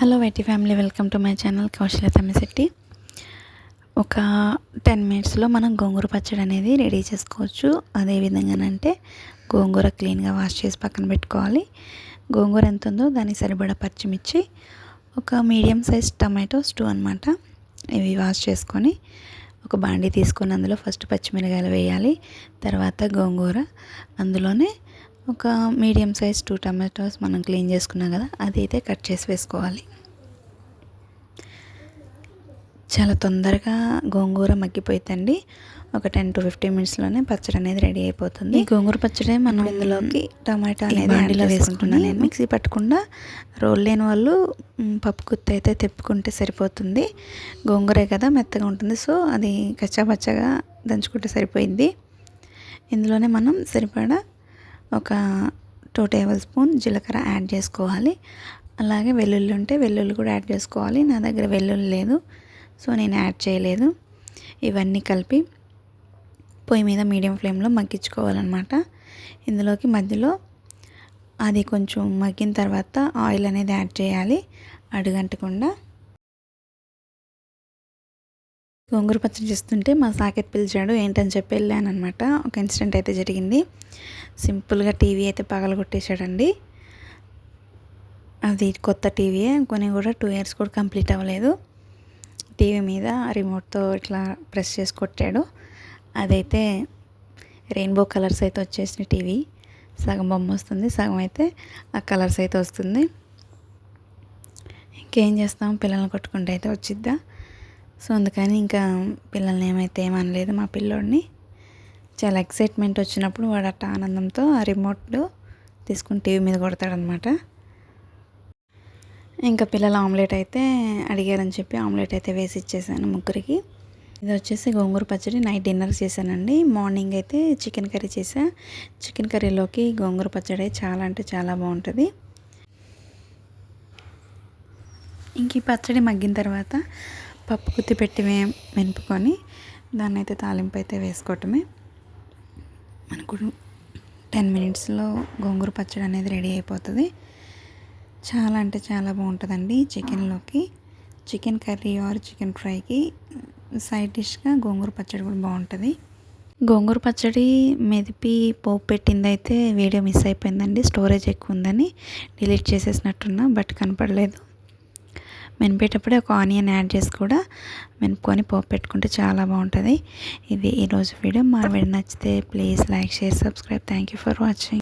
Hello YT family, welcome to my channel Kaushalya Thammisetti. ఒక 10 మినిట్స్లో మనం గోంగూర పచ్చడి అనేది రెడీ చేసుకోవచ్చు. అదే విధంగానంటే గోంగూర క్లీన్గా వాష్ చేసి పక్కన పెట్టుకోవాలి. గోంగూర ఎంత ఉందో దానికి సరిపడా పచ్చిమిర్చి, ఒక మీడియం సైజ్ టమాటోస్ 2 అనమాట. ఇవి వాష్ చేసుకొని ఒక బాండీ తీసుకొని అందులో ఫస్ట్ పచ్చిమిరకాయలు వేయాలి. తర్వాత గోంగూర, అందులోనే ఒక మీడియం సైజ్ 2 టమాటోస్ మనం క్లీన్ చేసుకున్నాం కదా, అదైతే కట్ చేసి వేసుకోవాలి. చాలా తొందరగా గోంగూర మగ్గిపోతుందండి. ఒక 10 to 15 మినిట్స్లోనే పచ్చడి అనేది రెడీ అయిపోతుంది. ఈ గోంగూర పచ్చడి మనం ఇందులోకి టమాటా అనేది బాండీలో వేసుకుంటున్నాను. మిక్సీ పట్టకుండా రోల్ లేని వాళ్ళు పప్పు గుత్తి అయితే తిప్పుకుంటే సరిపోతుంది. గోంగూరే కదా, మెత్తగా ఉంటుంది. సో అది కచ్చాపచ్చగా దంచుకుంటే సరిపోయింది. ఇందులోనే మనం సరిపడా ఒక 2 టేబుల్ స్పూన్ జీలకర్ర యాడ్ చేసుకోవాలి. అలాగే వెల్లుల్లి ఉంటే వెల్లుల్లి కూడా యాడ్ చేసుకోవాలి. నా దగ్గర వెల్లుల్లి లేదు, సో నేను యాడ్ చేయలేదు. ఇవన్నీ కలిపి పొయ్యి మీద మీడియం ఫ్లేమ్లో మగ్గించుకోవాలన్నమాట. ఇందులోకి మధ్యలో అది కొంచెం మగ్గిన తర్వాత ఆయిల్ అనేది యాడ్ చేయాలి, అడుగంటకుండా. గోంగూర పచ్చడి చేస్తుంటే మా సాకెట్ పిలిచాడు, ఏంటని చెప్పి వెళ్ళాను అనమాట. ఒక ఇన్సిడెంట్ అయితే జరిగింది. సింపుల్గా టీవీ అయితే పగలగొట్టేశాడండి. అది కొత్త టీవీయే, కొని కూడా 2 years కూడా కంప్లీట్ అవ్వలేదు. టీవీ మీద రిమోట్తో ఇట్లా ప్రెస్ చేసి కొట్టాడు. అదైతే రెయిన్బో కలర్స్ అయితే వచ్చేసిన టీవీ. సగం బొమ్మ వస్తుంది, సగం అయితే ఆ కలర్స్ అయితే వస్తుంది. ఇంకేం చేస్తాం, పిల్లల్ని కొట్టుకుంటే అయితే వచ్చిద్దా. సో అందుకని ఇంకా పిల్లల్ని ఏమైతే ఏమనలేదు. మా పిల్లోడిని చాలా ఎక్సైట్మెంట్ వచ్చినప్పుడు వాడు అట్ట ఆనందంతో ఆ రిమోట్ తీసుకుని టీవీ మీద కొడతాడనమాట. ఇంకా పిల్లలు ఆమ్లెట్ అయితే అడిగారని చెప్పి ఆమ్లెట్ అయితే వేసి ఇచ్చేసాను ముగ్గురికి. ఇది వచ్చేసి గోంగూర పచ్చడి నైట్ డిన్నర్ చేశానండి. మార్నింగ్ అయితే చికెన్ కర్రీ చేసా. చికెన్ కర్రీలోకి గోంగూర పచ్చడి చాలా అంటే చాలా బాగుంటుంది. ఇంక ఈ పచ్చడి మగ్గిన తర్వాత పప్పు గుత్తి పెట్టి వెనుపుకొని దాన్ని అయితే తాలింపు అయితే వేసుకోవటమే. మనకు 10 మినిట్స్లో గోంగూర పచ్చడి అనేది రెడీ అయిపోతుంది. చాలా అంటే చాలా బాగుంటుందండి. చికెన్లోకి, చికెన్ కర్రీ ఆర్ చికెన్ ఫ్రైకి సైడ్ డిష్గా గోంగూర పచ్చడి కూడా బాగుంటుంది. గోంగూర పచ్చడి మెదిపి పోపు పెట్టింది అయితే వీడియో మిస్ అయిపోయిందండి. స్టోరేజ్ ఎక్కువ ఉందని డిలీట్ చేసేసినట్టున్నా, బట్ కనపడలేదు. మెనిపేటప్పుడే ఒక ఆనియన్ యాడ్ చేసి కూడా మెనుపుకొని పోపు పెట్టుకుంటే చాలా బాగుంటుంది. ఇది ఈరోజు వీడియో. మా వీడియో నచ్చితే please like, share, subscribe. Thank you for watching.